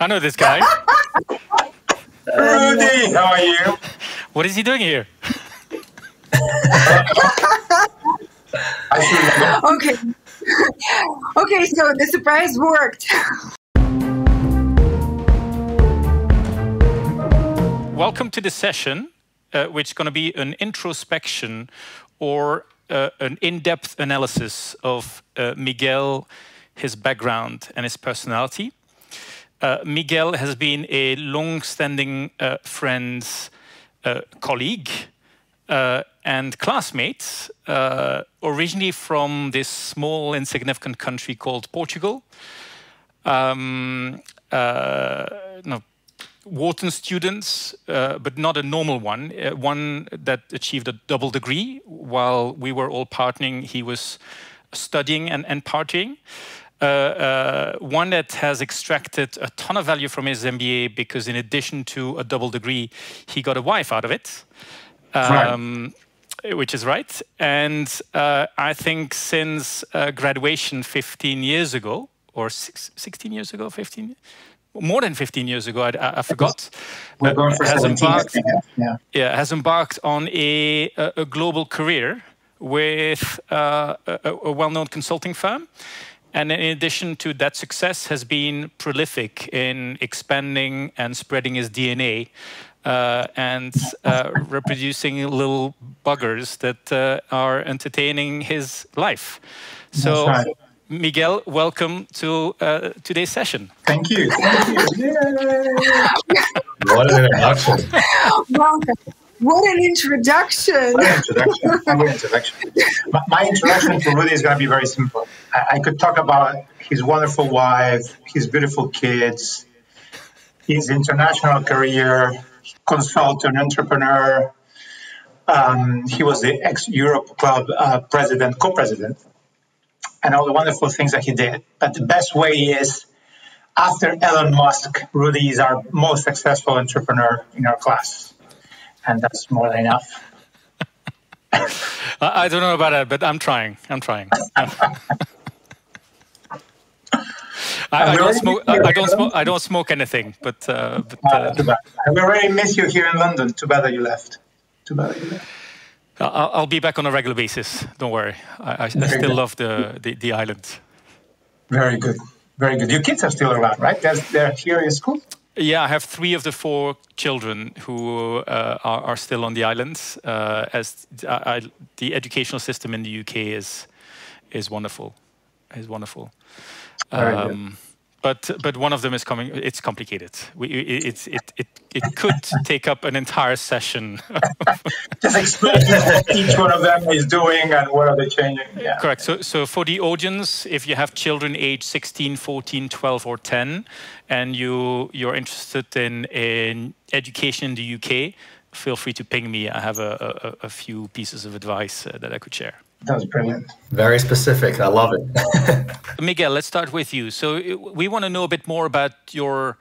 I know this guy. Rudy, how are you? What is he doing here? Okay. Okay, so the surprise worked. Welcome to the session, which is going to be an introspection or an in-depth analysis of Miguel, his background and his personality. Miguel has been a long-standing friend, colleague, and classmate, originally from this small, insignificant country called Portugal. Wharton students, but not a normal one, one that achieved a double degree. While we were all partying, he was studying and partying. One that has extracted a ton of value from his MBA because in addition to a double degree, he got a wife out of it, which is right. And I think since graduation 15 years ago, or 16 years ago, 15, more than 15 years ago, I forgot, We're going for has 17, embarked, has embarked on a global career with a well-known consulting firm. And in addition to that success, has been prolific in expanding and spreading his DNA and reproducing little buggers that are entertaining his life. So, right. Miguel, welcome to today's session. Thank you. Thank you. What an introduction. Welcome. What an introduction. My introduction to Rudy is going to be very simple. I could talk about his wonderful wife, his beautiful kids, his international career, consultant, entrepreneur. He was the ex-Europe Club president, co-president, and all the wonderful things that he did. But the best way is, after Elon Musk, Rudy is our most successful entrepreneur in our class. And that's more than enough. I don't know about that, but I'm trying. I don't smoke anything, but too bad. We already miss you here in London. Too bad that you left. I'll be back on a regular basis. Don't worry. I still love the island. Very good. Very good. Your kids are still around, right? They're here in school? Yeah, I have 3 of the 4 children who are still on the island. As the educational system in the UK is wonderful, But one of them is coming. It's complicated. It could take up an entire session. Just explain what each one of them is doing and what are they changing. Yeah. Correct. So for the audience, if you have children aged 16, 14, 12, or 10, and you're interested in education in the UK, feel free to ping me. I have a few pieces of advice that I could share. That was brilliant. Very specific. I love it. Miguel, let's start with you. So we want to know a bit more about your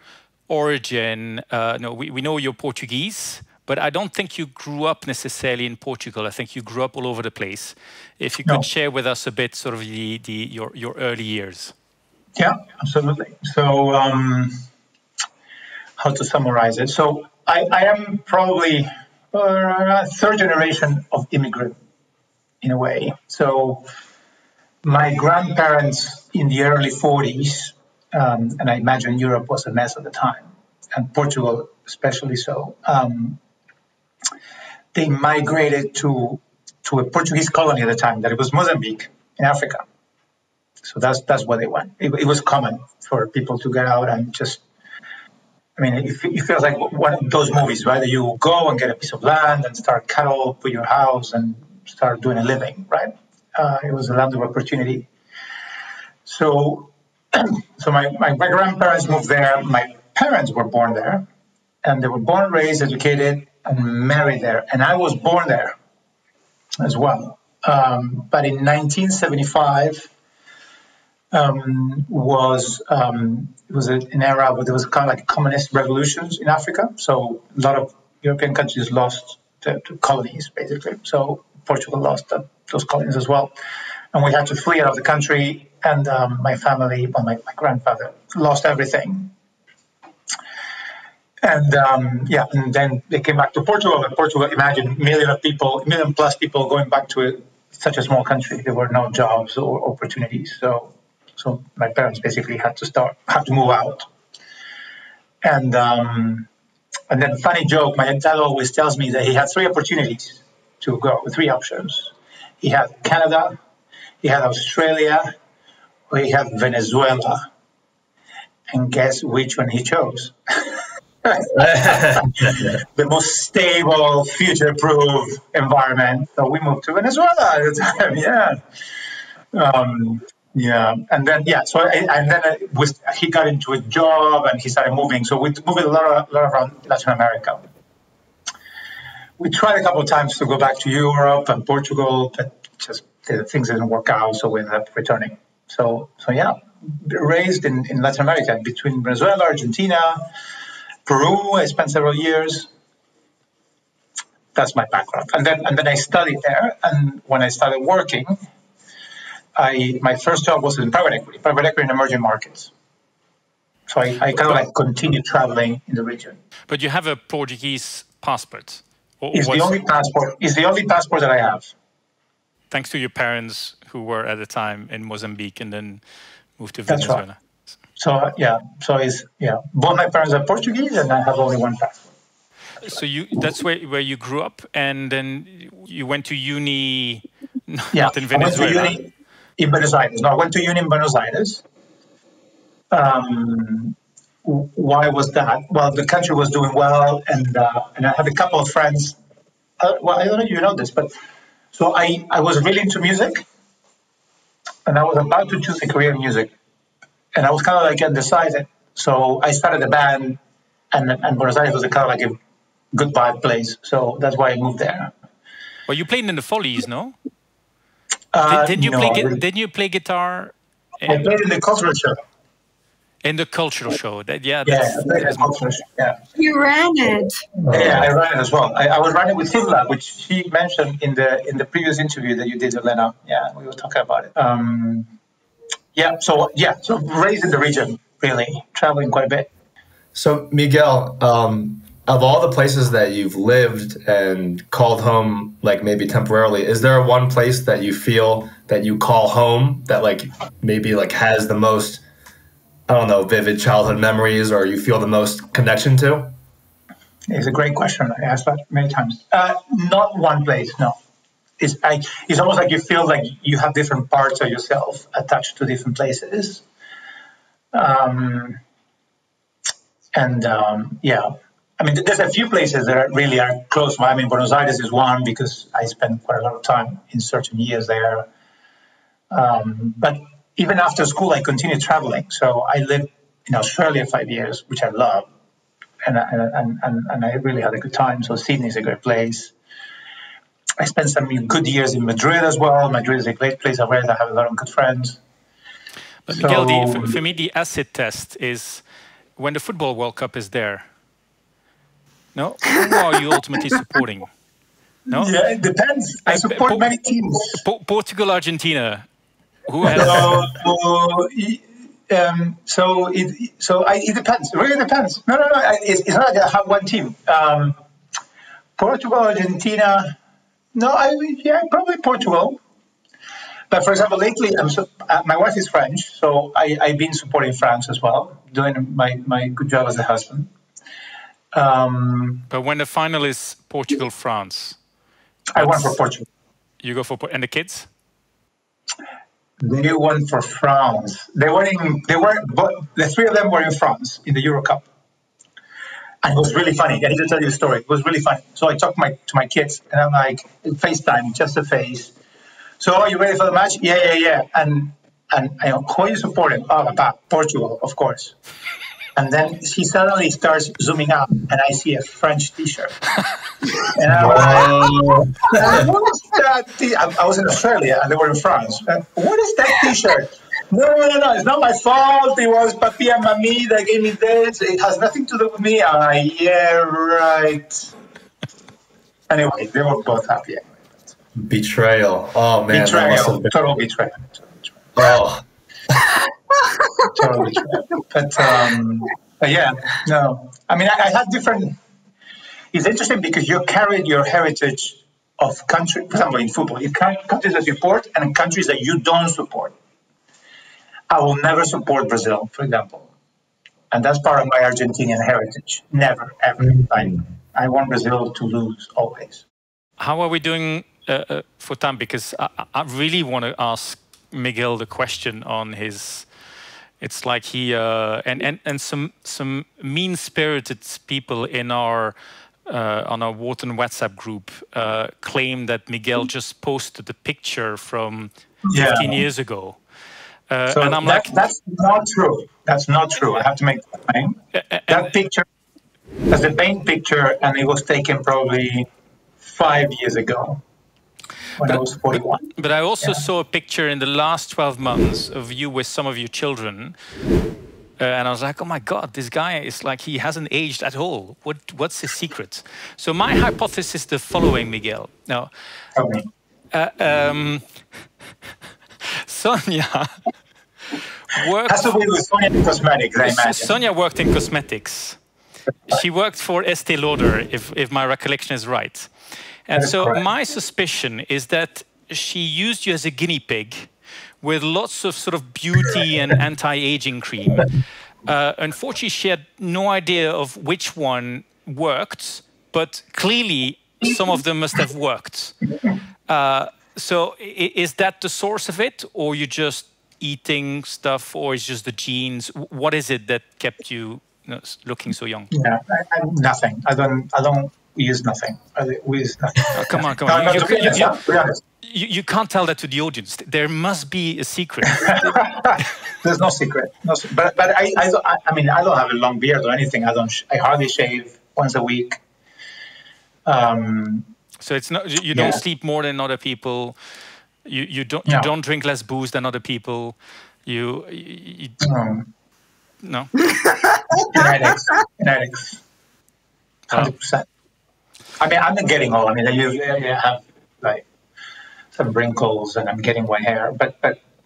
origin. We know you're Portuguese, but I don't think you grew up necessarily in Portugal. I think you grew up all over the place. If you could share with us a bit sort of your early years. Yeah, absolutely. So how to summarize it? So I am probably a 3rd generation of immigrant, in a way. So my grandparents in the early 40s, and I imagine Europe was a mess at the time, and Portugal especially so, they migrated to a Portuguese colony at the time, that it was Mozambique in Africa. So that's where they went. It was common for people to get out and just, I mean, it feels like one of those movies, right? That you go and get a piece of land and start cattle, put your house and start doing a living, right? It was a land of opportunity. So my grandparents moved there. My parents were born there, and they were born, raised, educated, and married there. And I was born there as well. But in 1975 was an era where there was kind of like communist revolutions in Africa. So a lot of European countries lost to colonies, basically. So Portugal lost those colonies as well. And we had to flee out of the country. And my family, my grandfather, lost everything. And and then they came back to Portugal. And Portugal, imagine million plus people going back to such a small country. There were no jobs or opportunities. So my parents basically had to move out. And then funny joke, my dad always tells me that he had three opportunities to go, three options. He had Canada, he had Australia, or he had Venezuela. And guess which one he chose? The most stable, future-proof environment. So we moved to Venezuela at the time. And then he got into a job and he started moving. So we moved a lot around Latin America. We tried a couple of times to go back to Europe and Portugal, but just things didn't work out. So we ended up returning. So raised in Latin America, between Venezuela, Argentina, Peru. I spent several years. That's my background. And then I studied there. And when I started working, my first job was in private equity in emerging markets. So I kind of like continued traveling in the region. But you have a Portuguese passport. It's the only passport that I have. Thanks to your parents who were at the time in Mozambique and then moved to Venezuela. Right. So both my parents are Portuguese and I have only one passport. So that's where you grew up, and then you went to uni, not in Venezuela. I went to uni in Buenos Aires. No, I went to uni in Buenos Aires. Why was that? Well, the country was doing well, and I had a couple of friends. Well, I don't know if you know this, but so I was really into music, and I was about to choose a career in music, and I was kind of like undecided. So I started a band, and Buenos Aires was kind of like a good vibe place. So that's why I moved there. Well, you played in the Follies, no? Didn't you play guitar? I played in the cultural show. In the cultural show, I played in the cultural show. Yeah. You ran it. Yeah, I ran it as well. I was running with Himla, which she mentioned in the previous interview that you did, Elena. Yeah, we were talking about it. So raised in the region, really, traveling quite a bit. So Miguel, of all the places that you've lived and called home, like maybe temporarily, is there one place that you feel that you call home that like maybe like has the most, I don't know, vivid childhood memories, or you feel the most connection to? It's a great question. I asked that many times. Not one place, no. It's almost like you feel like you have different parts of yourself attached to different places. I mean, there's a few places that really are close. I mean, Buenos Aires is one because I spent quite a lot of time in certain years there. But even after school, I continued traveling. So I lived in Australia 5 years, which I love, and I really had a good time. So Sydney is a great place. I spent some good years in Madrid as well. Madrid is a great place. I have a lot of good friends. But Miguel, for me, the acid test is when the Football World Cup is there. No? Who are you ultimately supporting? No? Yeah, it depends. I support many teams. Portugal, Argentina. Who has? It depends. It really depends. No. It's not like I have one team. Portugal, Argentina. No, probably Portugal. But for example, lately, my wife is French, so I've been supporting France as well, doing my good job as a husband. But when the final is Portugal-France, I went for Portugal. You go for and the kids? They went for France. The three of them were in France in the Euro Cup. And it was really funny. I need to tell you a story. It was really funny. So I talked to my kids, and I'm like, FaceTime, just a face. So are you ready for the match? Yeah. And who are you supporting? Oh, Portugal, of course. And then she suddenly starts zooming out, and I see a French T-shirt. And I was like, what is that? I was in Australia, and they were in France. What is that T-shirt? No, it's not my fault. It was Papi and Mami that gave me this. It has nothing to do with me. I'm like, yeah, right. Anyway, they were both happy. Betrayal. Oh, man. Total betrayal. Oh. Totally true. But yeah, no. I mean, I had different. It's interesting because you carried your heritage of country. For example, in football, you carry countries that you support and countries that you don't support. I will never support Brazil, for example, and that's part of my Argentinian heritage. Never, ever. I want Brazil to lose always. How are we doing for time? Because I really want to ask Miguel the question on his. It's like he and some mean-spirited people in our on our Wharton WhatsApp group claim that Miguel just posted a picture from 15 years ago. So and I'm that's not true. That's not true. I have to make that claim. That picture, that's a Bain picture, and it was taken probably 5 years ago when I was 41. But I also saw a picture in the last 12 months of you with some of your children. And I was like, oh my God, this guy is like, he hasn't aged at all. What's his secret? So my hypothesis is the following, Miguel. Now, Sonia worked... Has to do with Sonia in cosmetics, I imagine. Sonia worked in cosmetics. She worked for Estée Lauder, if my recollection is right. And so correct. My suspicion is that she used you as a guinea pig with lots of sort of beauty and anti-aging cream. Unfortunately, she had no idea of which one worked, but clearly some of them must have worked. So is that the source of it, or you just eating stuff, or is just the genes? What is it that kept you looking so young? Yeah, nothing. I don't use nothing. We use nothing. Oh, come on. You can't tell that to the audience. There must be a secret. There's no secret. But I mean, I don't have a long beard or anything. I hardly shave once a week. So it's not. You don't sleep more than other people. You don't drink less booze than other people. No. Genetics. 100%. I mean, I'm not getting old. I mean, you have like some wrinkles, and I'm getting white hair, but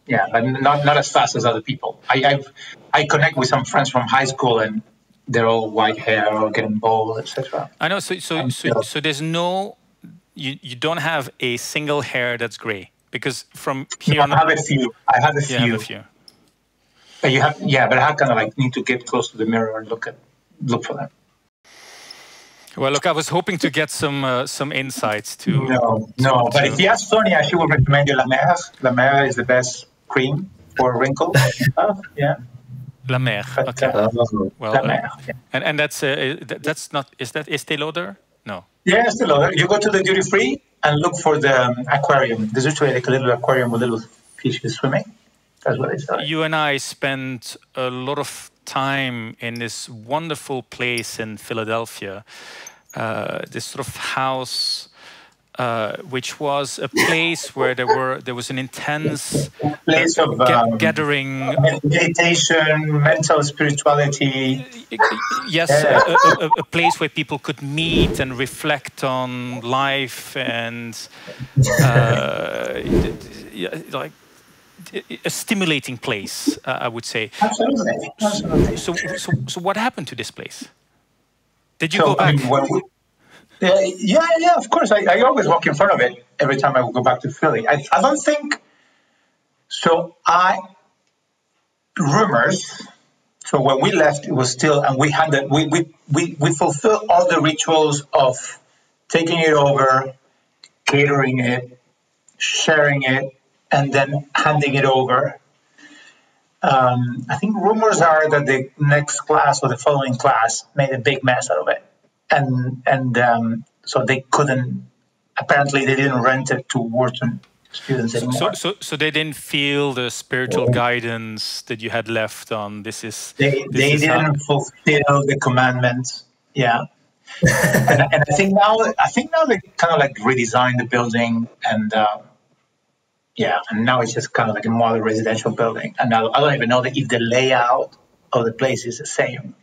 not as fast as other people. I connect with some friends from high school, and they're all white hair or getting bald, etc. I know. So there's no. You don't have a single hair that's gray, because from here. I have a few. I have a few. You have a few. But you have, but I kind of like need to get close to the mirror and look for them. Well, look, I was hoping to get some insights to. No. But if you ask Sonia, she will recommend you La Mer. La Mer is the best cream for wrinkles. Yeah. La Mer. Okay. Well, La Mer. And that's not. Is that Estée Lauder? No. Yeah, Estée Lauder. You go to the duty free and look for the aquarium. There's usually like a little aquarium with little fishes swimming. That's what it's like. You and I spent a lot of time in this wonderful place in Philadelphia, this sort of house, which was a place where there was an intense place of gathering, meditation, mental spirituality. Yes, a place where people could meet and reflect on life and like. A stimulating place, I would say. Absolutely. So what happened to this place? Did you go back? Yeah, of course. I always walk in front of it every time I go back to Philly. I don't think so. Rumors. So when we left, it was still, and we had that. We fulfilled all the rituals of taking it over, catering it, sharing it, and then handing it over. I think rumors are that the next class or the following class made a big mess out of it. And so they couldn't, apparently they didn't rent it to Wharton students anymore. So they didn't feel the spiritual guidance that you had left on They didn't fulfill the commandments. Yeah. and I think now they kind of like redesigned the building and now it's just kind of like a modern residential building. And I don't even know if the layout of the place is the same.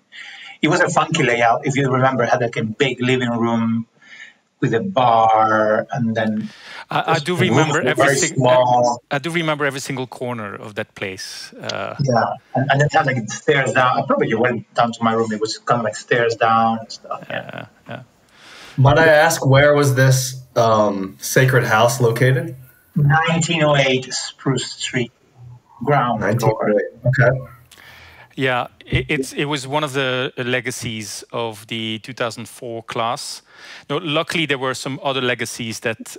It was a funky layout. If you remember, it had like a big living room with a bar, and then I do remember I do remember every single corner of that place. Yeah, and it had like stairs down. Probably you went down to my room. It was kind of like stairs down and stuff. Yeah. Might I ask, where was this sacred house located? 1908 Spruce Street, ground floor. Okay. Yeah, it was one of the legacies of the 2004 class. No, luckily there were some other legacies that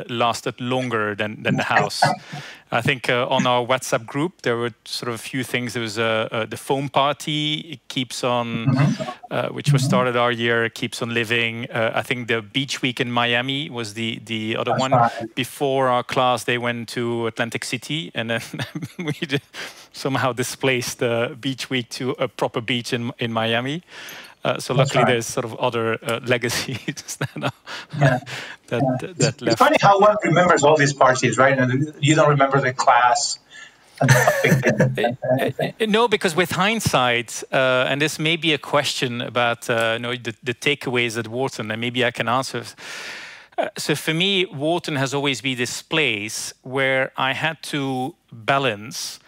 lasted longer than the house. I think on our WhatsApp group there were sort of a few things. There was the foam party. It keeps on, which was started our year. Keeps on living. I think the beach week in Miami was the other one. Right. Before our class, they went to Atlantic City, and then we somehow displaced the beach week to a proper beach in Miami. So luckily, there's sort of other legacies that left. It's funny how one remembers all these parties, right? And you don't remember the class. No, because with hindsight, and this may be a question about the takeaways at Wharton, and maybe I can answer. So for me, Wharton has always been this place where I had to balance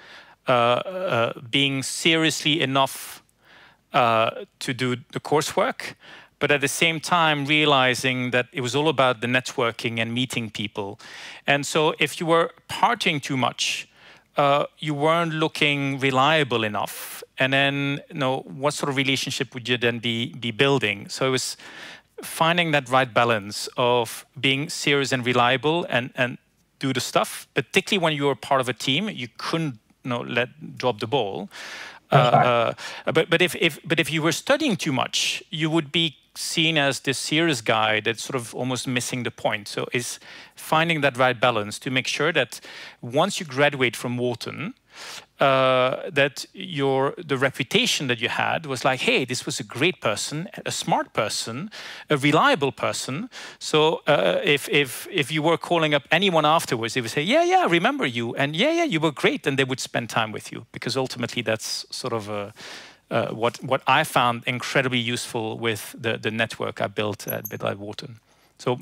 being seriously enough to do the coursework, but at the same time realizing that it was all about the networking and meeting people. And so if you were partying too much, you weren't looking reliable enough. And then, what sort of relationship would you then be building? So it was finding that right balance of being serious and reliable and do the stuff, particularly when you were part of a team. You couldn't drop the ball. But if you were studying too much, you would be seen as this serious guy that's sort of almost missing the point. So it's finding that right balance to make sure that once you graduate from Wharton, that the reputation that you had was like, hey, this was a great person, a smart person, a reliable person. So if you were calling up anyone afterwards, they would say, yeah, I remember you, and yeah, you were great, and they would spend time with you, because ultimately that's sort of what I found incredibly useful with the network I built at Wharton. So.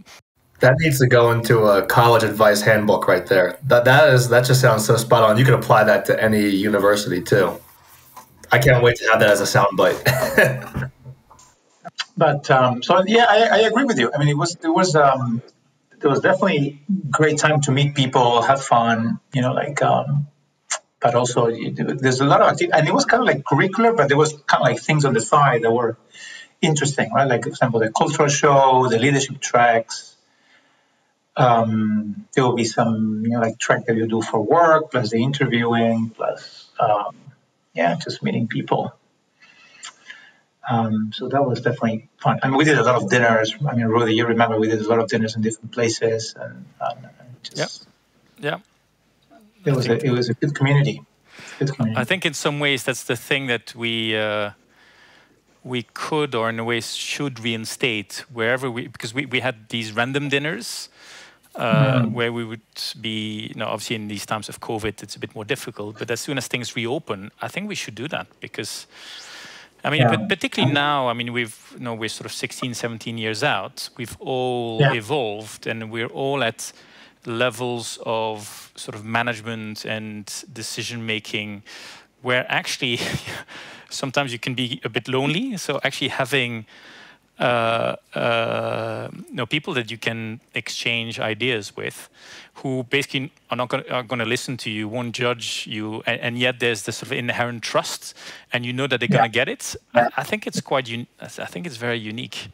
That needs to go into a college advice handbook right there. That just sounds so spot on. You can apply that to any university too. I can't wait to have that as a soundbite. But I agree with you. I mean, there was definitely great time to meet people, have fun. But also there's a lot of activity, and it was kind of like curricular, but there was kind of like things on the side that were interesting, right? Like, for example, the cultural show, the leadership tracks. There will be some, track that you do for work, plus the interviewing, plus, just meeting people. So that was definitely fun. I mean, we did a lot of dinners. I mean, Rudy, you remember we did a lot of dinners in different places, and just yeah. It was a good community. I think in some ways that's the thing that we could, or in a way should, reinstate wherever because we had these random dinners. Where we would be, obviously in these times of COVID, it's a bit more difficult. But as soon as things reopen, I think we should do that, because, I mean, particularly now, I mean, we're sort of 16, 17 years out. We've all evolved, and we're all at levels of sort of management and decision making, where actually sometimes you can be a bit lonely. So actually having people that you can exchange ideas with, who basically are not going to listen to you, won't judge you, and yet there's this sort of inherent trust, and that they're going to get it. I think it's I think it's very unique.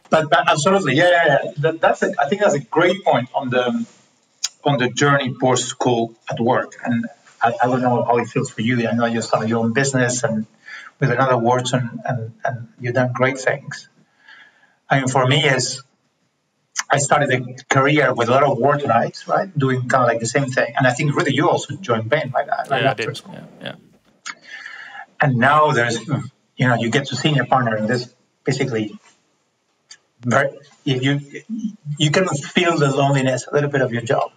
But absolutely, yeah. I think that's a great point on the journey post school at work. And I don't know how it feels for you. I know you started your own business and with another Wharton, and you've done great things. I mean, for me, I started a career with a lot of Whartonites, right, doing kind of like the same thing. And I think, really, you also joined Bain, right? I did. Yeah. And now there's, you get to senior partner, and this basically, you can feel the loneliness a little bit of your job.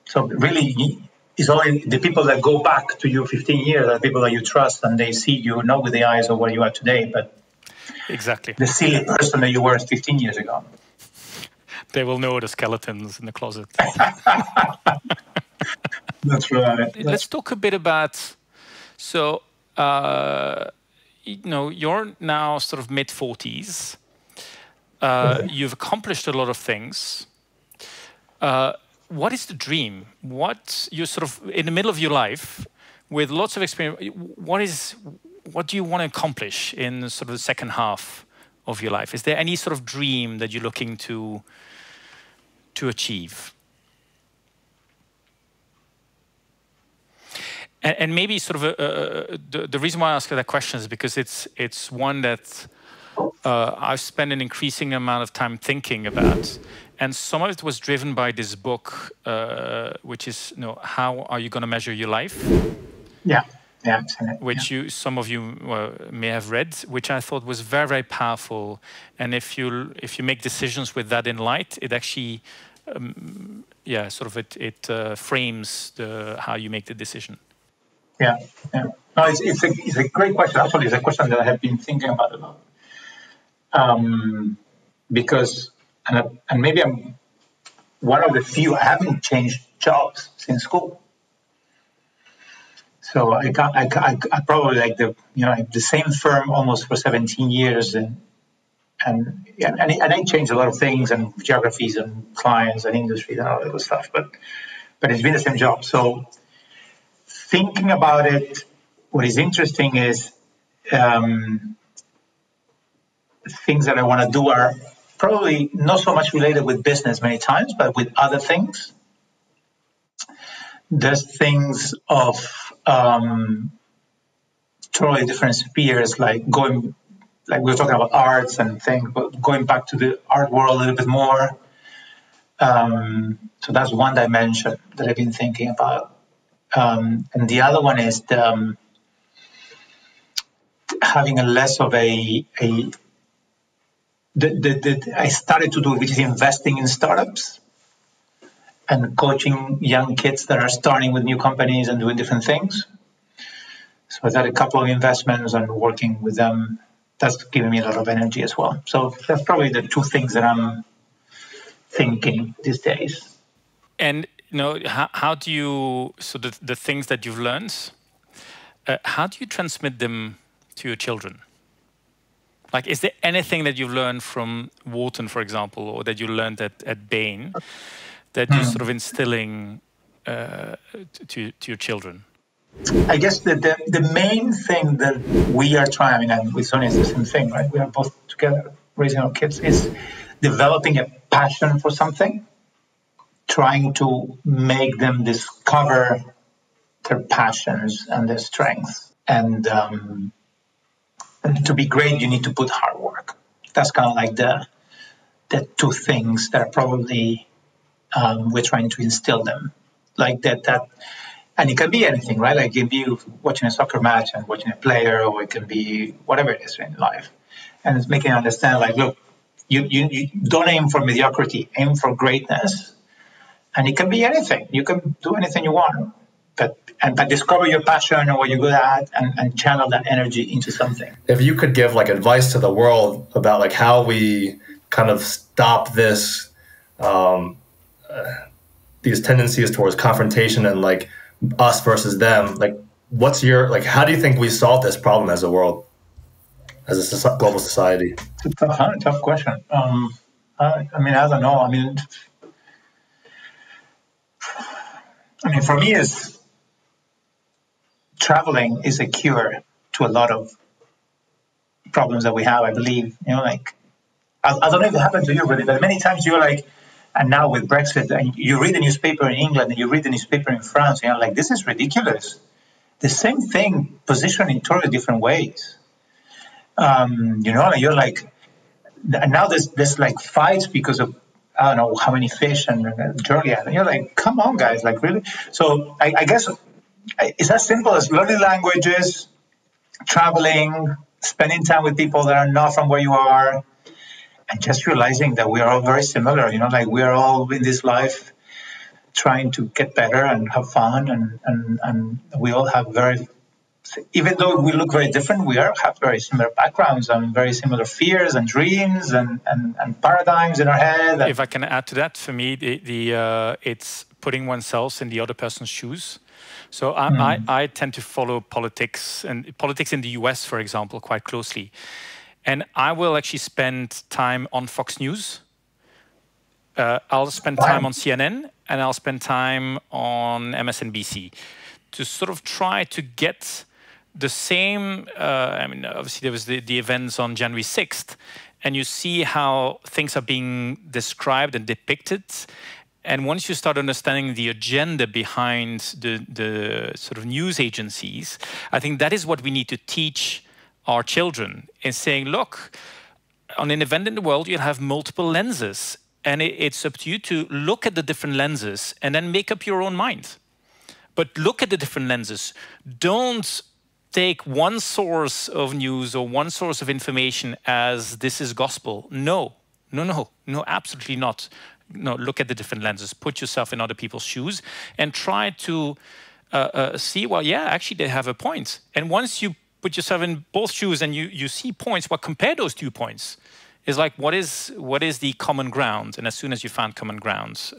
So really, it's only the people that go back to you 15 years are people that you trust, and they see you not with the eyes of where you are today, but Exactly. the silly person that you were 15 years ago. They will know the skeletons in the closet. That's right. Let's talk a bit about, so, you're now sort of mid-40s. You've accomplished a lot of things. What is the dream? What you're sort of in the middle of your life with lots of experience. What do you want to accomplish in sort of the second half of your life? Is there any sort of dream that you're looking to achieve? And maybe sort of the reason why I ask that question is because it's one that I've spent an increasing amount of time thinking about, and some of it was driven by this book, which is, how are you going to measure your life? Yeah. Which some of you may have read, which I thought was very, very powerful. And if you make decisions with that in light, it actually, it frames how you make the decision. Yeah. No, it's a great question. Actually, it's a question that I have been thinking about a lot. Because, and maybe I'm one of the few, I haven't changed jobs since school. So I probably like the same firm almost for 17 years, and I changed a lot of things and geographies and clients and industries and all that good stuff. But it's been the same job. So thinking about it, what is interesting is things that I want to do are probably not so much related with business many times, but with other things. There's things of totally different spheres, like we were talking about arts and things, but going back to the art world a little bit more. So that's one dimension that I've been thinking about. And the other one is having a less of I started to do, which is investing in startups and coaching young kids that are starting with new companies and doing different things. So I had a couple of investments and working with them. That's giving me a lot of energy as well. So that's probably the two things that I'm thinking these days. And how do you, so the things that you've learned, how do you transmit them to your children? Like, is there anything that you've learned from Wharton, for example, or that you learned at Bain that you're sort of instilling to your children? I guess the main thing that we are trying, and with Sonia it's the same thing, right? We are both together raising our kids, is developing a passion for something, trying to make them discover their passions and their strengths. And to be great, you need to put hard work. That's kind of like the two things that are probably we're trying to instill them. Like that, and it can be anything, right? Like it can be watching a soccer match and watching a player, or it can be whatever it is in life. And it's making them understand, like, look, you don't aim for mediocrity, aim for greatness. And it can be anything. You can do anything you want. But discover your passion and what you're good at, and channel that energy into something. If you could give like advice to the world about like how we kind of stop this, these tendencies towards confrontation and like us versus them, like what's your, like, how do you think we solve this problem as a world, as a global society? It's a tough question. I mean, I don't know. I mean, for me, traveling is a cure to a lot of problems that we have, I believe. Like, I don't know if it happened to you, really, but many times you're like, and now with Brexit, and you read the newspaper in England and you read the newspaper in France, and you're like, this is ridiculous. The same thing positioned in totally different ways. And you're like, now there's like fights because of, I don't know how many fish and Georgia. And you're like, come on, guys, like, really? So I guess it's as simple as learning languages, traveling, spending time with people that are not from where you are, and just realizing that we are all very similar. Like, we are all in this life trying to get better and have fun, and we all have very even though we look very different, we have very similar backgrounds and very similar fears and dreams and paradigms in our head. If I can add to that, for me, it's putting oneself in the other person's shoes. So I tend to follow politics in the US, for example, quite closely. And I will actually spend time on Fox News. I'll spend time on CNN, and I'll spend time on MSNBC to sort of try to get the same. I mean, obviously there was the events on January 6th, and you see how things are being described and depicted. And once you start understanding the agenda behind the sort of news agencies, I think that is what we need to teach our children, in saying, look, on an event in the world, you'll have multiple lenses. And it's up to you to look at the different lenses and then make up your own mind. But look at the different lenses. Don't take one source of news or one source of information as this is gospel. No, absolutely not. No, look at the different lenses. Put yourself in other people's shoes and try to see, well, yeah, actually they have a point. And once you put yourself in both shoes and you see points, well, compare those 2 points. Is like, what is the common ground? And as soon as you find common grounds,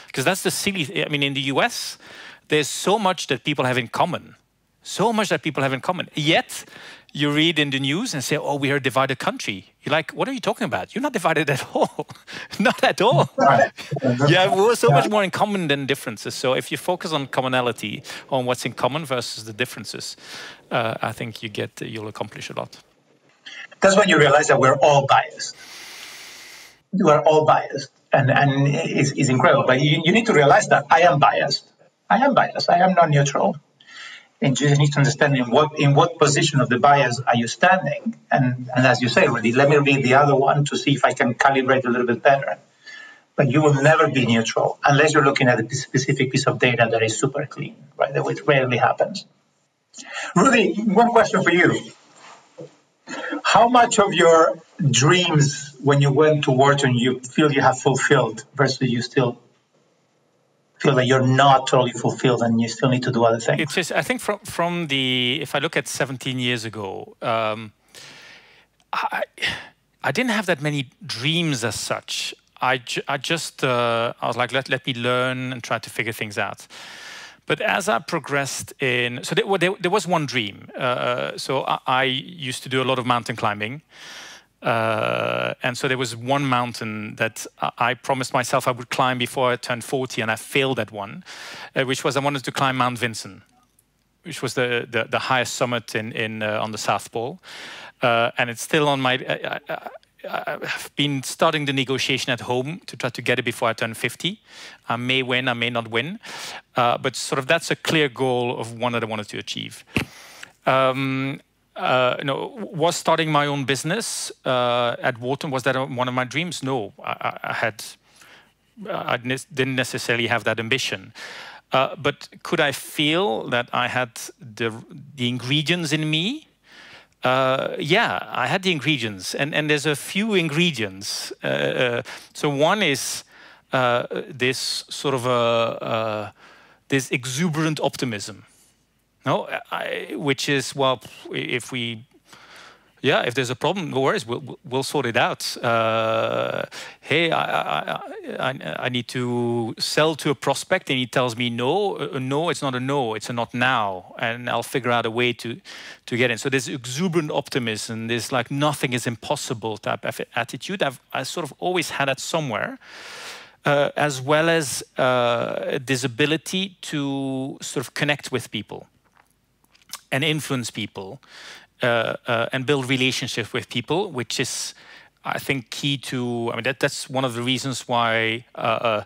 because that's the silly, I mean, in the US, there's so much that people have in common. So much that people have in common. Yet, you read in the news and say, oh, we are a divided country. You're like, what are you talking about? You're not divided at all. Not at all. Yeah, we're so much more in common than differences. So if you focus on commonality, on what's in common versus the differences, I think you'll accomplish a lot. That's when you realize that we're all biased. We're all biased. And it's incredible. But you need to realize that I am biased. I am not neutral. And you need to understand in what position of the bias are you standing. And as you say, Rudy, let me read the other one to see if I can calibrate a little bit better. But you will never be neutral unless you're looking at a specific piece of data that is super clean, right? Which rarely happens. Rudy, one question for you. How much of your dreams when you went to Wharton you feel you have fulfilled versus you still feel that you're not totally fulfilled and you still need to do other things? It's just, I think if I look at 17 years ago, I didn't have that many dreams as such. I was like, let me learn and try to figure things out. But as I progressed so there was one dream. So I used to do a lot of mountain climbing. And so there was one mountain that I promised myself I would climb before I turned 40, and I failed at one, which was I wanted to climb Mount Vinson, which was the highest summit on the South Pole. And it's still on my... I've been starting the negotiation at home to try to get it before I turn 50. I may win, I may not win. But sort of that's a clear goal of one that I wanted to achieve. Was starting my own business at Wharton, was that one of my dreams? No, I didn't necessarily have that ambition. But could I feel that I had the ingredients in me? Yeah, I had the ingredients, and there's a few ingredients. So one is this sort of this exuberant optimism. No, which is, well, if there's a problem, no worries, we'll sort it out. Hey, I need to sell to a prospect, and he tells me no, it's not a no, it's a not now, and I'll figure out a way to get in. So there's exuberant optimism, there's like nothing is impossible type of attitude. I sort of always had that somewhere. As well as this ability to sort of connect with people and influence people and build relationships with people, which is, I think, key to. I mean, that's one of the reasons why. I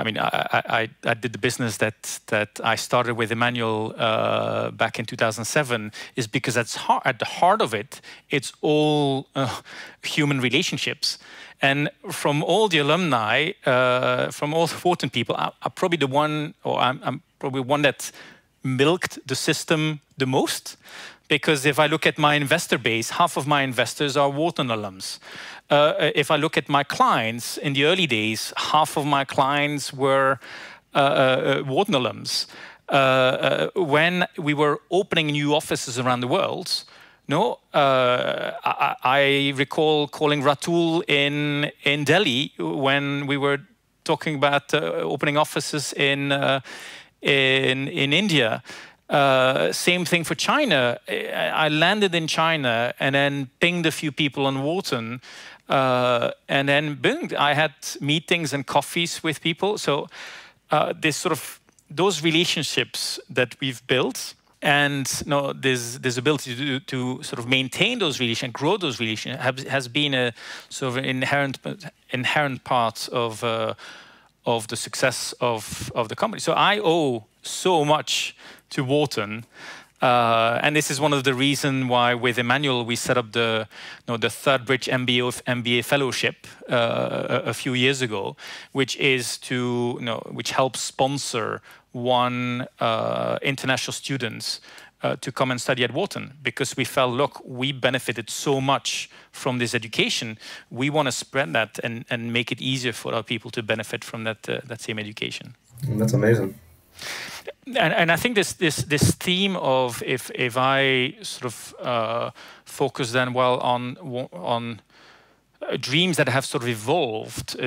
mean, I did the business that I started with Emmanuel back in 2007, is because at the heart of it, it's all human relationships. And from all the alumni, from all the Wharton people, I'm probably the one, or I'm probably one that milked the system the most. Because if I look at my investor base, half of my investors are Wharton alums. If I look at my clients, in the early days, half of my clients were Wharton alums. when we were opening new offices around the world, I recall calling Ratul in Delhi when we were talking about opening offices in India. Same thing for China. I landed in China and then pinged a few people on Wharton, and then boom, I had meetings and coffees with people. So those relationships that we've built, and this ability to sort of maintain those relations and grow those relations has been a sort of inherent part of the success of the company. So I owe so much to Wharton, and this is one of the reasons why with Emmanuel we set up the Third Bridge MBA Fellowship a few years ago, which helps sponsor one international students to come and study at Wharton, because we felt, look, we benefited so much from this education. We want to spread that and make it easier for our people to benefit from that same education. That's amazing. And I think this theme of if I sort of focus then on dreams that have sort of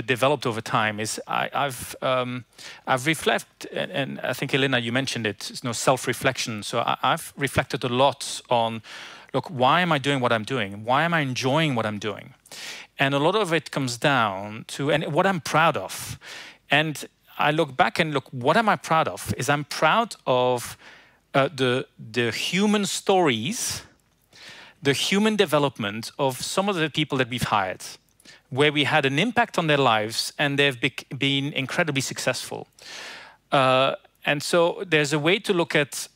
developed over time is I've reflected, and I think Elena, you mentioned it, self-reflection. So I've reflected a lot on, look, why am I doing what I'm doing? Why am I enjoying what I'm doing? And a lot of it comes down to what I'm proud of. And I look back and look, what am I proud of? Is I'm proud of the human stories, the human development of some of the people that we've hired, where we had an impact on their lives and they've been incredibly successful. And so there's a way to look at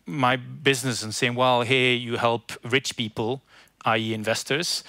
my business and saying, well, hey, you help rich people, i.e. investors,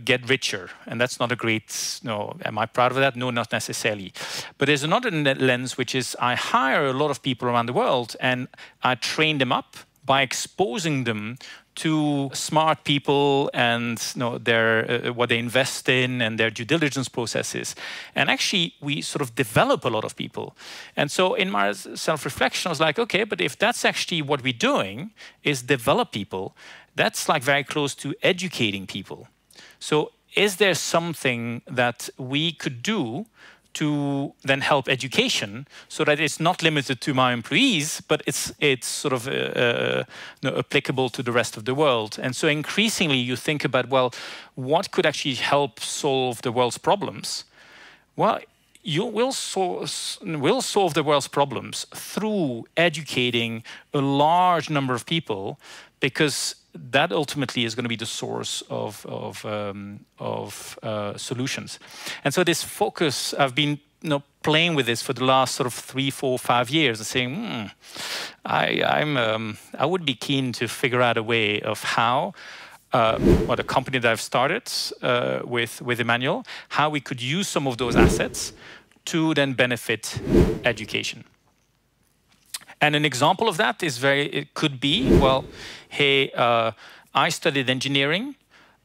get richer. And that's not a great, am I proud of that? No, not necessarily. But there's another lens, which is I hire a lot of people around the world and I train them up by exposing them to smart people and their what they invest in and their due diligence processes. And actually, we sort of develop a lot of people. And so in my self-reflection, I was like, okay, but if that's actually what we're doing is develop people, that's like very close to educating people. So is there something that we could do to then help education so that it's not limited to my employees, but it's sort of applicable to the rest of the world? And so increasingly you think about, well, what could actually help solve the world's problems? Well, we'll solve the world's problems through educating a large number of people, because that ultimately is going to be the source of solutions. And so this focus, I've been playing with this for the last sort of 3, 4, 5 years and saying, I would be keen to figure out a way of how, the company that I've started with Emmanuel, how we could use some of those assets to then benefit education. And an example of that is it could be, well, hey, I studied engineering.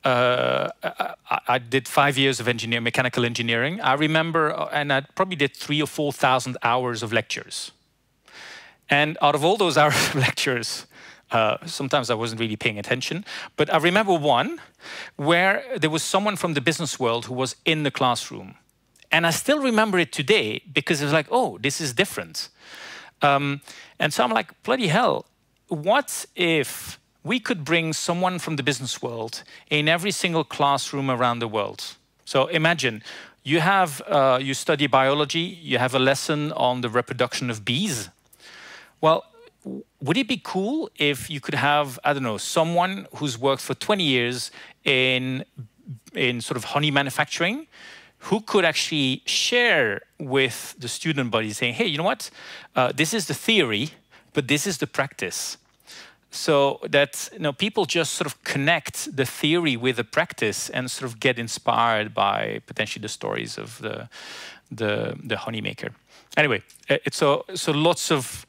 I did 5 years of mechanical engineering. I remember, and I probably did 3,000 or 4,000 hours of lectures. And out of all those hours of lectures, sometimes I wasn't really paying attention, but I remember one where there was someone from the business world who was in the classroom. And I still remember it today because it was like, oh, this is different. And so I'm like, bloody hell, what if we could bring someone from the business world in every single classroom around the world? So imagine you study biology, you have a lesson on the reproduction of bees. Well, would it be cool if you could have, I don't know, someone who's worked for 20 years in sort of honey manufacturing, who could actually share with the student body saying, hey, you know what, this is the theory, but this is the practice. So that people just sort of connect the theory with the practice and sort of get inspired by potentially the stories of the honey maker. Anyway, so lots of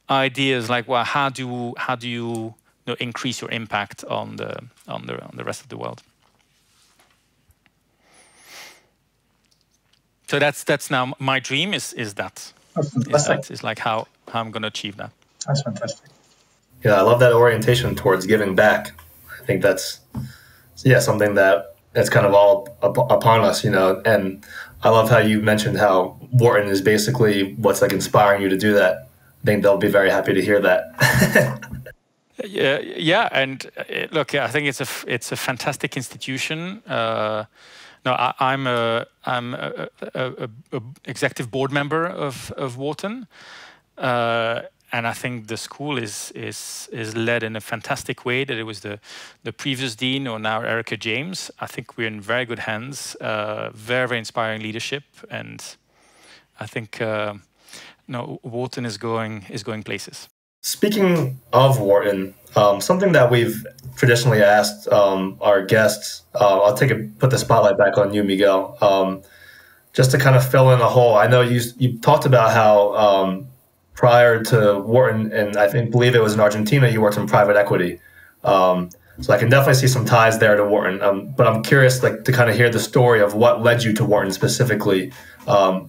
ideas like, well, how do you increase your impact on the rest of the world? So that's now my dream is that. Is like how I'm going to achieve that. That's fantastic. Yeah, I love that orientation towards giving back. I think that's something that's kind of all upon us, you know. And I love how you mentioned how Wharton is basically what's like inspiring you to do that. I think they'll be very happy to hear that. Yeah, and look, I think it's a fantastic institution. No, I'm a executive board member of Wharton, and I think the school is led in a fantastic way. That it was the previous dean, or now Erica James. I think we're in very good hands. Very inspiring leadership, and I think Wharton is going places. Speaking of Wharton, something that we've traditionally asked our guests, I'll put the spotlight back on you, Miguel, just to kind of fill in a hole. I know you talked about how prior to Wharton, and believe it was in Argentina, you worked in private equity. So I can definitely see some ties there to Wharton. But I'm curious, like, to kind of hear the story of what led you to Wharton specifically.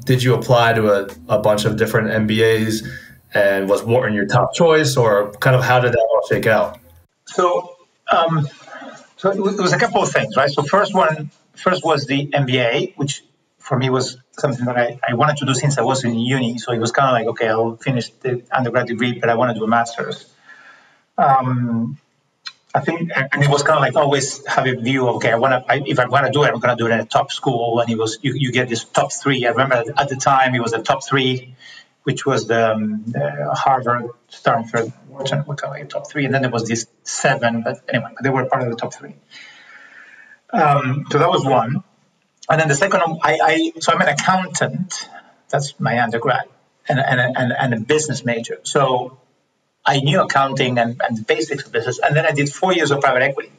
Did you apply to a bunch of different MBAs? And was Wharton your top choice, or kind of how did that all shake out? So, it was a couple of things, right? So first was the MBA, which for me was something that I wanted to do since I was in uni. So it was kind of like, okay, I'll finish the undergrad degree, but I want to do a master's. I think, and it was kind of like always have a view of, okay, if I want to do it, I'm going to do it in a top school. And it was, you get this top three. I remember at the time it was the top three, which was the Harvard, Stanford, Wharton, we call it top three. And then there was this 7, but anyway, they were part of the top 3. So that was one. And then the second, so I'm an accountant. That's my undergrad, and a business major. So I knew accounting and the basics of business. And then I did 4 years of private equity.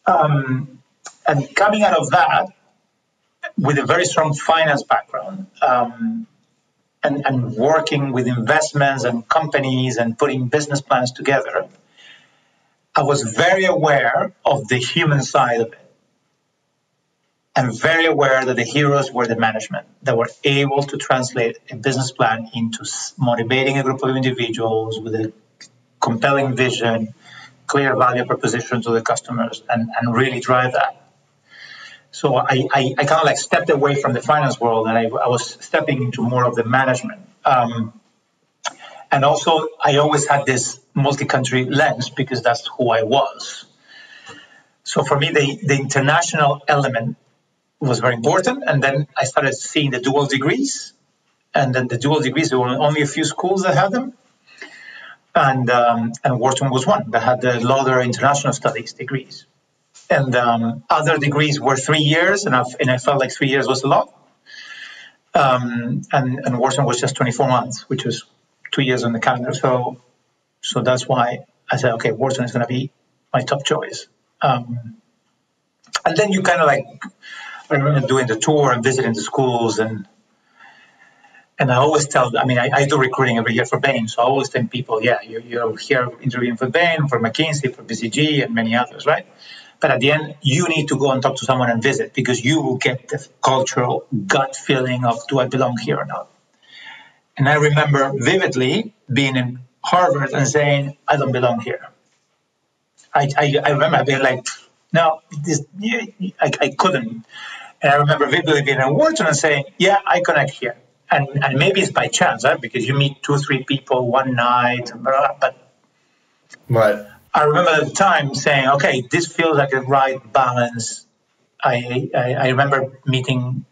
And coming out of that, with a very strong finance background, and working with investments and companies and putting business plans together, I was very aware of the human side of it. And very aware that the heroes were the management that were able to translate a business plan into motivating a group of individuals with a compelling vision, clear value proposition to the customers, and really drive that. So I kind of like stepped away from the finance world, and I was stepping into more of the management. And also, I always had this multi-country lens because that's who I was. So for me, the international element was very important. And then I started seeing the dual degrees. And then the dual degrees, there were only a few schools that had them. And Wharton was one that had the Lauder International Studies degrees. And other degrees were 3 years, and I felt like 3 years was a lot. And Wharton was just 24 months, which was 2 years on the calendar. So that's why I said, okay, Wharton is going to be my top choice. And then you kind of like, I remember doing the tour and visiting the schools, and I always tell, I do recruiting every year for Bain, so I always tell people, yeah, you're here interviewing for Bain, for McKinsey, for BCG, and many others, right? But at the end, you need to go and talk to someone and visit, because you will get the cultural gut feeling of, do I belong here or not? And I remember vividly being in Harvard and saying, I don't belong here. I remember being like, no, I couldn't. And I remember vividly being in Wharton and saying, yeah, I connect here. And maybe it's by chance, right? Because you meet 2 or 3 people one night, but right. I remember at the time saying, okay, this feels like a right balance. I remember meeting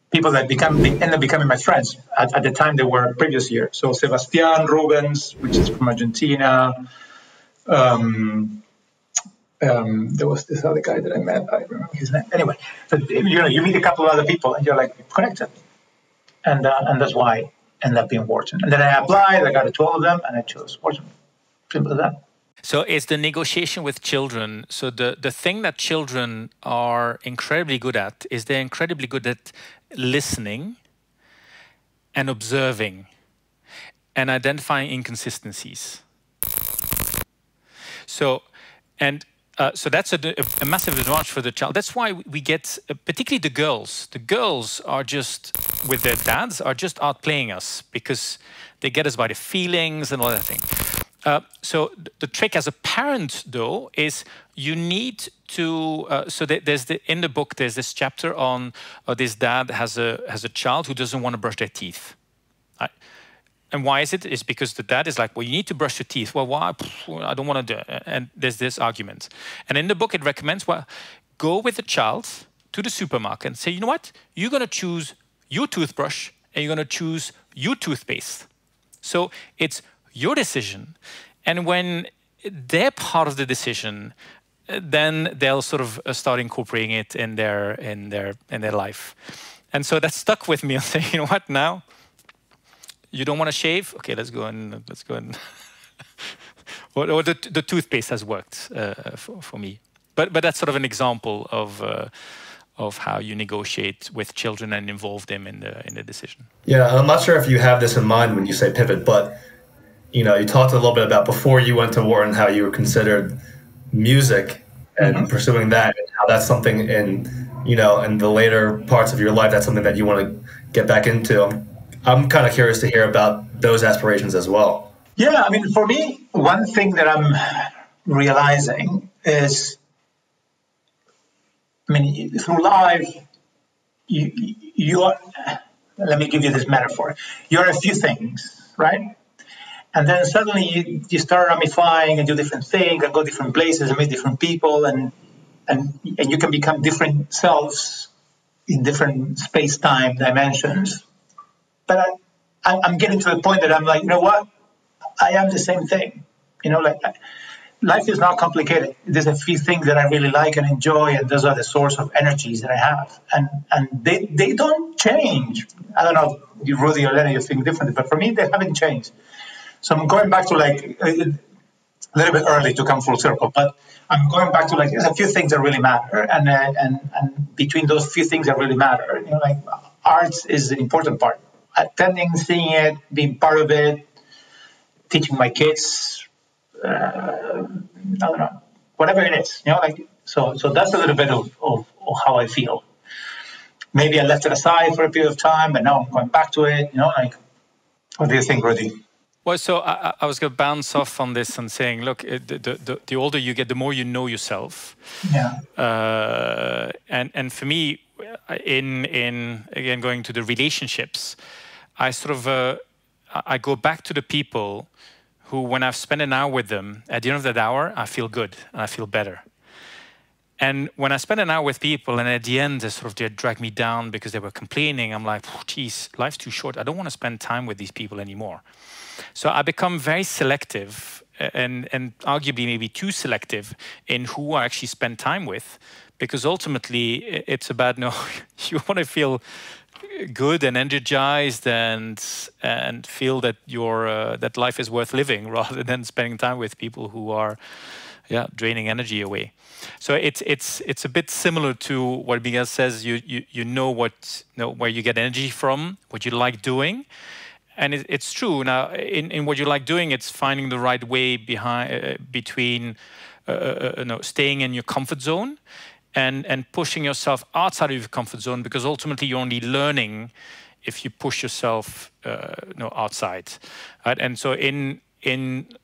people that ended up becoming my friends. At the time, they were previous year. So Sebastian Rubens, which is from Argentina. There was this other guy that I met. I remember his name. Anyway, but, you meet a couple of other people and you're like connected. And that's why I ended up being Wharton. And then I applied, I got to all of them, and I chose Wharton. Simple as that. So it's the negotiation with children. So the thing that children are incredibly good at is they're incredibly good at listening and observing and identifying inconsistencies. So, and So that's a massive advantage for the child. That's why we get, particularly the girls. The girls are just, with their dads, are just outplaying us because they get us by the feelings and all that thing. So the trick as a parent, though, is you need to. In the book, there's this chapter on this dad has a child who doesn't want to brush their teeth. And why is it? It's because the dad is like, well, you need to brush your teeth. Well, why? I don't want to do it. And there's this argument. And in the book, it recommends, well, go with the child to the supermarket and say, you know what? You're going to choose your toothbrush and you're going to choose your toothpaste. So it's your decision. And when they're part of the decision, then they'll sort of start incorporating it in their life. And so that stuck with me. I'm saying, you know what, now? You don't want to shave? Okay, let's go and or the toothpaste has worked for me. But that's sort of an example of how you negotiate with children and involve them in the decision. Yeah, I'm not sure if you have this in mind when you say pivot, but you talked a little bit about before you went to Wharton how you were considered music and pursuing that, and how that's something in the later parts of your life that's something that you want to get back into. I'm kind of curious to hear about those aspirations as well. Yeah, I mean, for me, one thing that I'm realizing is, I mean, through life, you are, let me give you this metaphor. You're a few things, right? And then suddenly you start ramifying and do different things and go different places and meet different people and you can become different selves in different space-time dimensions. But I'm getting to the point that I'm like, you know what? I am the same thing. Life is not complicated. There's a few things that I really like and enjoy, and those are the source of energies that I have. And they don't change. I don't know, you, Rudy or Lenny, you think differently, but for me, they haven't changed. So I'm going back to a little bit early to come full circle, but I'm going back to there's a few things that really matter. And between those few things that really matter, arts is an important part. Attending, seeing it, being part of it, teaching my kids, I don't know, whatever it is, so that's a little bit of how I feel. Maybe I left it aside for a period of time, but now I'm going back to it, what do you think, Rudy? Well, so I was going to bounce off on this and saying, look, the older you get, the more you know yourself. Yeah. And for me, in again going to the relationships, I sort of I go back to the people who, when I've spent an hour with them, at the end of that hour, I feel good and I feel better. And when I spend an hour with people and at the end they drag me down because they were complaining, I'm like, oh, geez, life's too short. I don't want to spend time with these people anymore. So I become very selective and arguably maybe too selective in who I actually spend time with, because ultimately it's about, you want to feel good and energized and feel that that life is worth living, rather than spending time with people who are draining energy away. So it's a bit similar to what Miguel says. You know where you get energy from, what you like doing. And it's true. Now, in what you like doing, it's finding the right way between staying in your comfort zone and pushing yourself outside of your comfort zone, because ultimately you're only learning if you push yourself outside. Right? And so in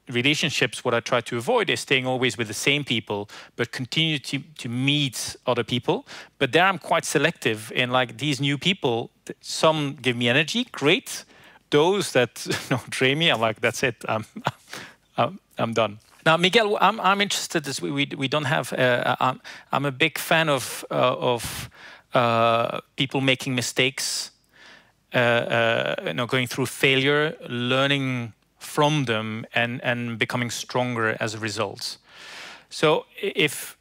relationships, what I try to avoid is staying always with the same people, but continue to meet other people. But there I'm quite selective in these new people. Some give me energy, great. Those that drain me, I'm like, that's it. I'm done. Now, Miguel, I'm interested. As we don't have. I'm a big fan of people making mistakes, going through failure, learning from them, and becoming stronger as a result. So, if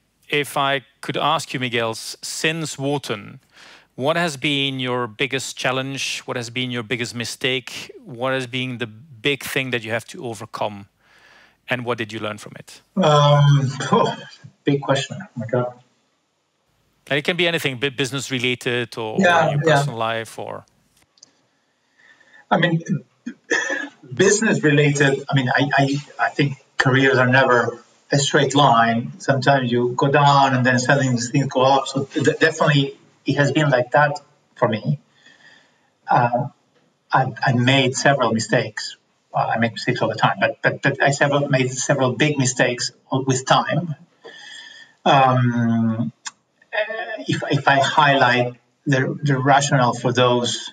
I could ask you, Miguel, since Wharton, what has been your biggest challenge? What has been your biggest mistake? What has been the big thing that you have to overcome? And what did you learn from it? Big question. Oh my God. And it can be anything, business related or your personal life, or. I mean, business related. I mean, I think careers are never a straight line. Sometimes you go down and then suddenly things go up. So definitely it has been like that for me. I made several mistakes. Well, I make mistakes all the time, but I made several big mistakes with time. If I highlight the rationale for those,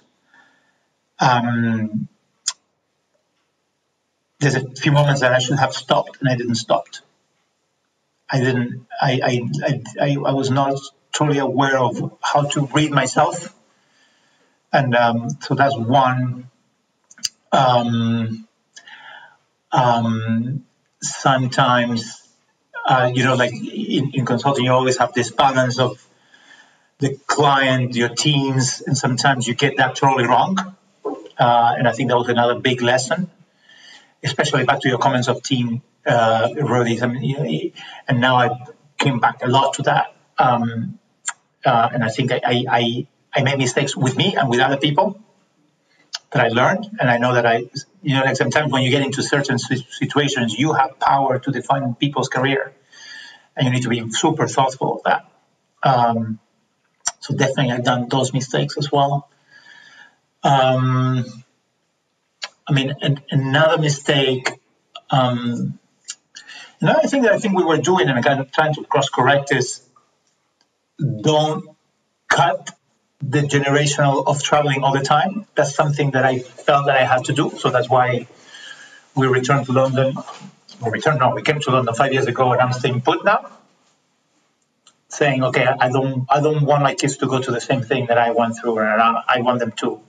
there's a few moments that I should have stopped and I didn't stop. I was not truly aware of how to read myself, and so that's one. Sometimes, like in consulting, you always have this balance of the client, your teams, and sometimes you get that totally wrong. And I think that was another big lesson, especially back to your comments of team, Rudy. I mean, and now I came back a lot to that. And I think I made mistakes with me and with other people that I learned. And I know that like sometimes when you get into certain situations, you have power to define people's career. And you need to be super thoughtful of that. So definitely I've done those mistakes as well. Another mistake, another thing that I think we were doing and kind of trying to cross correct is don't cut the generational of traveling all the time. That's something that I felt that I had to do. So that's why we returned to London. We came to London 5 years ago and I'm staying put now. Saying, okay, I don't want my kids to go to the same thing that I went through, and I want them to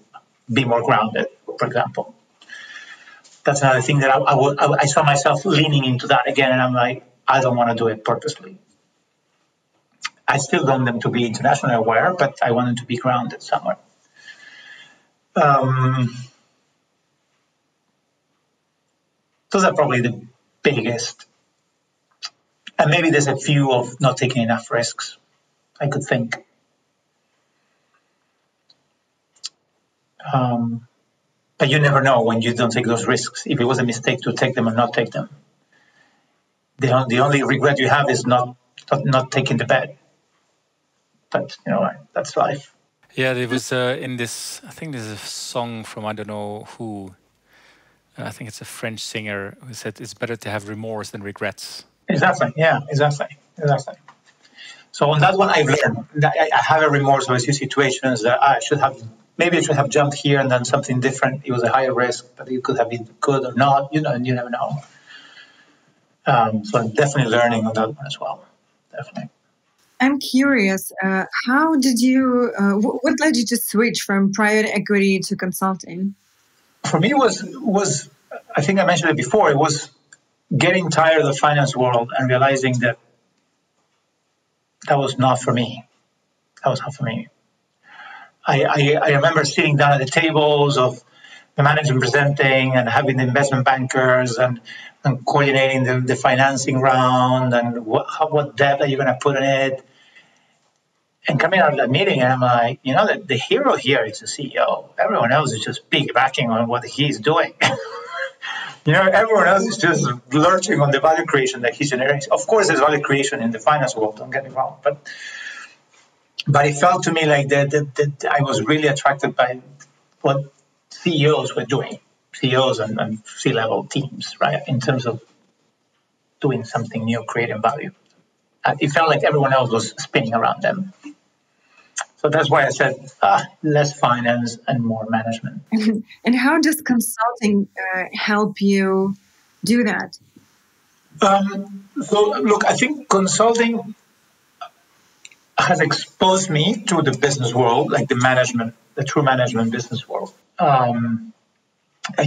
be more grounded, for example. That's another thing that I saw myself leaning into that again, and I'm like, I don't want to do it purposely. I still want them to be internationally aware, but I want them to be grounded somewhere. Those are probably the biggest. And maybe there's a few of not taking enough risks, I could think. But you never know when you don't take those risks, if it was a mistake to take them or not take them. The only regret you have is not taking the bet. But, that's life. Yeah, there was in this, I think there's a song from I don't know who. I think it's a French singer who said it's better to have remorse than regrets. Exactly. Yeah, exactly. So on that one, I've learned that I have a remorse of a few situations that I should have jumped here and done something different. It was a higher risk, but it could have been good or not, and you never know. So I'm definitely learning on that one as well. Definitely. I'm curious, how did you, what led you to switch from private equity to consulting? For me, was I think I mentioned it before, it was getting tired of the finance world and realizing that was not for me. I remember sitting down at the tables of the management presenting and having the investment bankers and coordinating the financing round and what debt are you going to put in it. And coming out of that meeting, and I'm like, the hero here is the CEO. Everyone else is just piggybacking on what he's doing. Everyone else is just lurching on the value creation that he's generating. Of course, there's value creation in the finance world, don't get me wrong. But it felt to me like that I was really attracted by what CEOs were doing, CEOs and C-level teams, right, in terms of doing something new, creating value. It felt like everyone else was spinning around them. So that's why I said less finance and more management. And how does consulting help you do that? So look, I think consulting has exposed me to the business world, like the true management business world. And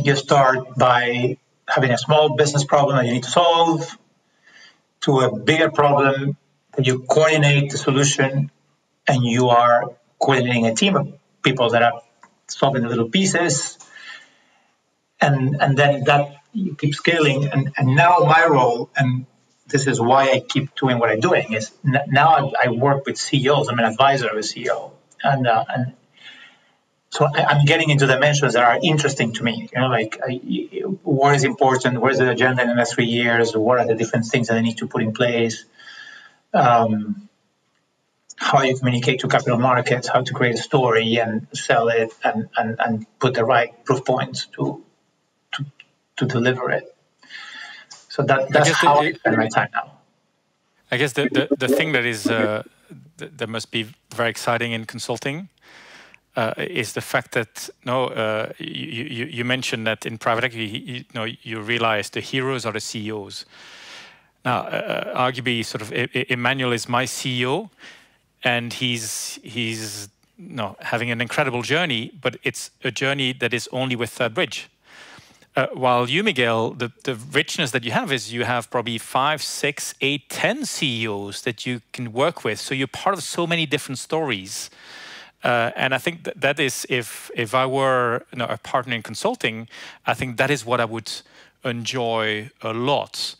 you start by having a small business problem that you need to solve, to a bigger problem that you coordinate the solution, and you are coordinating a team of people that are solving the little pieces, and then that you keep scaling. And now my role, and this is why I keep doing what I'm doing, is now I work with CEOs. I'm an advisor of a CEO, and So I'm getting into dimensions that are interesting to me. Like what is important? What is the agenda in the next 3 years? What are the different things that I need to put in place? How you communicate to capital markets, how to create a story and sell it, and put the right proof points to deliver it. So that's how I spend my time now. I guess the thing that is that must be very exciting in consulting is the fact that you mentioned that in private equity, you realize the heroes are the CEOs. Now, arguably, sort of Emmanuel is my CEO, and he's having an incredible journey, but it's a journey that is only with Third Bridge. While you, Miguel, the richness that you have is you have probably 5, 6, 8, 10 CEOs that you can work with. So you're part of so many different stories. And I think that is, if I were a partner in consulting, I think that is what I would enjoy a lot.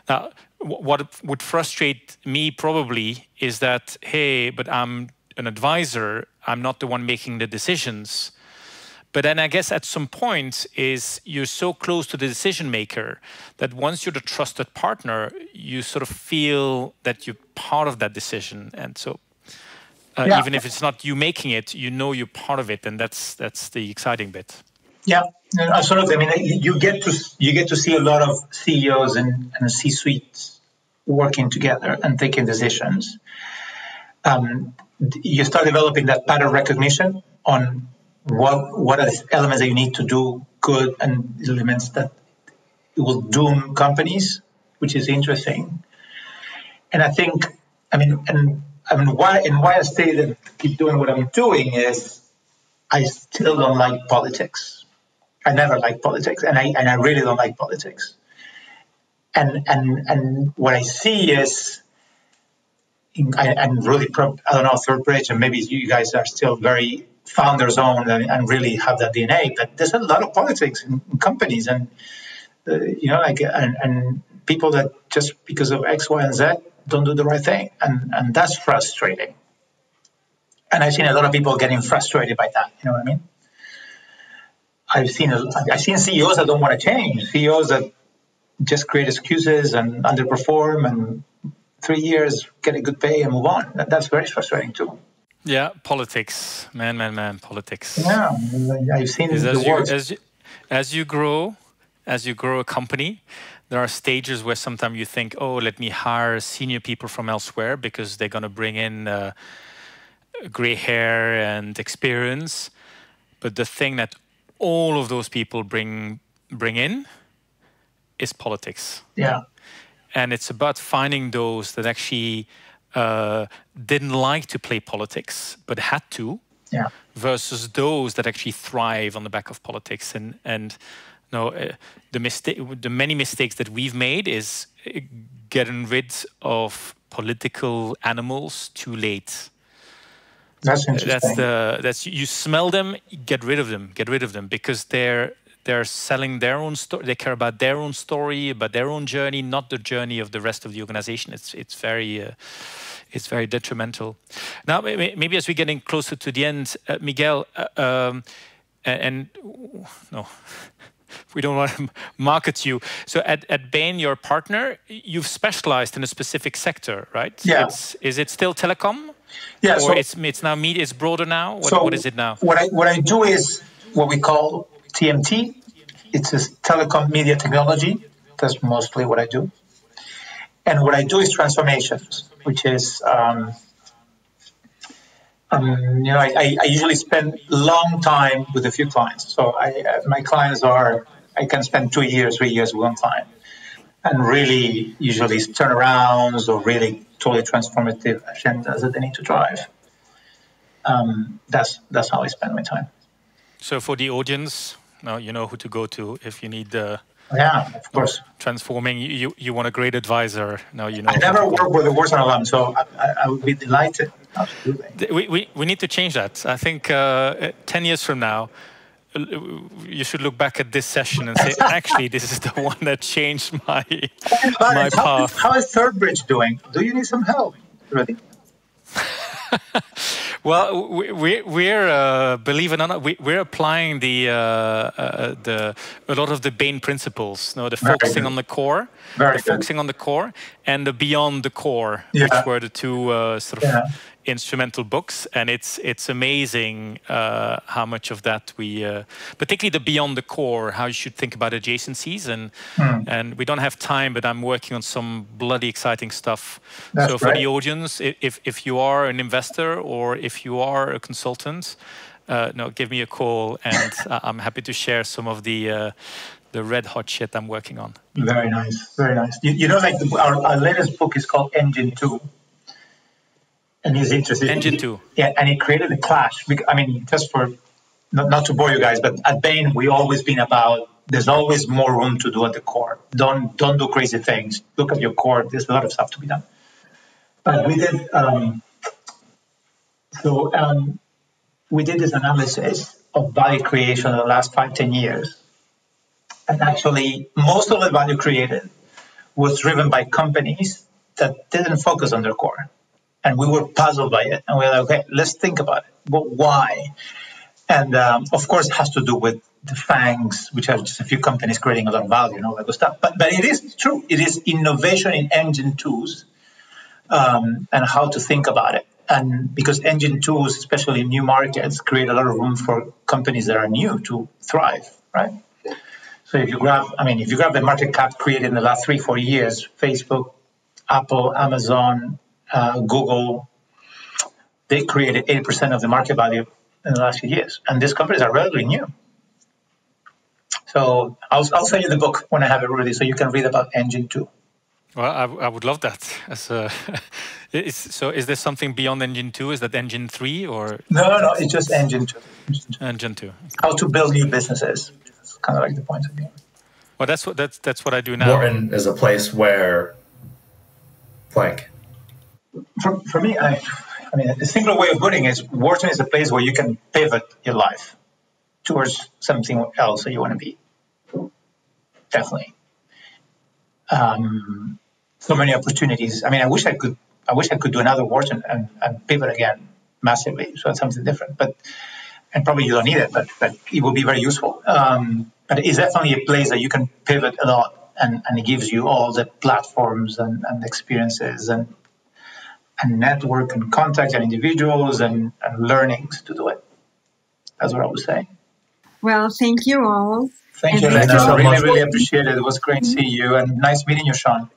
Now, what would frustrate me probably is that, hey, but I'm an advisor, I'm not the one making the decisions. But then I guess at some point is you're so close to the decision maker that once you're the trusted partner, you sort of feel that you're part of that decision. And so even if it's not you making it, you're part of it. And that's the exciting bit. Yeah, absolutely. I mean, you get to see a lot of CEOs and C-suites working together and taking decisions. You start developing that pattern recognition on what are the elements that you need to do good and elements that will doom companies, which is interesting. And I think, why I stay and keep doing what I'm doing is I still don't like politics. I never liked politics, and I really don't like politics. And what I see is, I'm really I don't know, Third Bridge, and maybe you guys are still very founders owned and really have that DNA, but there's a lot of politics in companies, and and people that just because of X, Y, and Z don't do the right thing, and that's frustrating. And I've seen a lot of people getting frustrated by that. You know what I mean? I've seen CEOs that don't want to change, CEOs that just create excuses and underperform, and 3 years get a good pay and move on. That's very frustrating too. Yeah, politics, man, politics. Yeah, I've seen the worst. As you grow a company, there are stages where sometimes you think, oh, let me hire senior people from elsewhere because they're going to bring in gray hair and experience. But the thing that all of those people bring in is politics. Yeah. And it's about finding those that actually didn't like to play politics, but had to, versus those that actually thrive on the back of politics. And the many mistakes that we've made is getting rid of political animals too late. That's interesting. That's you smell them, get rid of them because they're selling their own story. They care about their own story, about their own journey, not the journey of the rest of the organization. It's very detrimental. Now, maybe as we're getting closer to the end, Miguel, we don't want to market you. So at Bain, your partner, you've specialized in a specific sector, right? Yeah. Is it still telecom? Yeah. Or so it's now media. It's broader now. What is it now? What I do is what we call TMT. It's a telecom media technology. That's mostly what I do. And what I do is transformations, which is, I usually spend a long time with a few clients. So my clients I can spend 2 years, 3 years with one client, and really usually turnarounds or really totally transformative agendas that they need to drive. That's how I spend my time. So for the audience, now you know who to go to if you need yeah, of course. Transforming, you want a great advisor. Now you know. I never worked with a Wharton alum, so I would be delighted. Absolutely. We need to change that. I think 10 years from now, you should look back at this session and say, actually, this is the one that changed my path. How is Third Bridge doing? Do you need some help, Rudy? Well, we're believe it or not, we're applying a lot of the Bain principles. You know, the focusing on the core, focusing on the core, and the beyond the core, which were the two sort of instrumental books. And it's amazing how much of that we, particularly the beyond the core, how you should think about adjacencies. And we don't have time, but I'm working on some bloody exciting stuff. So for the audience, if you are an investor or if you are a consultant, give me a call, and I'm happy to share some of the red hot shit I'm working on. Very nice, very nice. You know, like our latest book is called Engine 2. And he's interested. Engine 2. Yeah, and he created a clash. I mean, just for, not to bore you guys, but at Bain, we've always been about, there's always more room to do at the core. Don't do crazy things. Look at your core. There's a lot of stuff to be done. But we did, we did this analysis of value creation in the last 5-10 years. And actually, most of the value created was driven by companies that didn't focus on their core. And we were puzzled by it. And we were like, okay, let's think about it. But why? And of course, it has to do with the FANGs, which are just a few companies creating a lot of value and all that good stuff. But it is true. It is innovation in engine twos and how to think about it. And because engine twos, especially in new markets, create a lot of room for companies that are new to thrive, right? So if you grab the market cap created in the last 3-4 years, Facebook, Apple, Amazon, Google, they created 80% of the market value in the last few years. And these companies are relatively new. So I'll send you the book when I have it ready so you can read about Engine 2. Well, I would love that. So is there something beyond Engine 2? Is that Engine 3 or? No, it's just Engine 2. Engine 2. How to build new businesses. It's kind of like the point of view. Well, that's what I do now. Wharton is a place where blank. For me, I mean, a simpler way of putting it is Wharton is a place where you can pivot your life towards something else that you want to be. Definitely. So many opportunities. I mean, I wish I could do another Wharton and pivot again massively. So it's something different. And probably you don't need it, but it would be very useful. But it's definitely a place that you can pivot a lot, and it gives you all the platforms and experiences and network and contact and individuals and learnings to do it. That's what I was saying. Well, thank you all. Thank you, Elena. I really appreciate it. It was great to see you, and nice meeting you, Sean.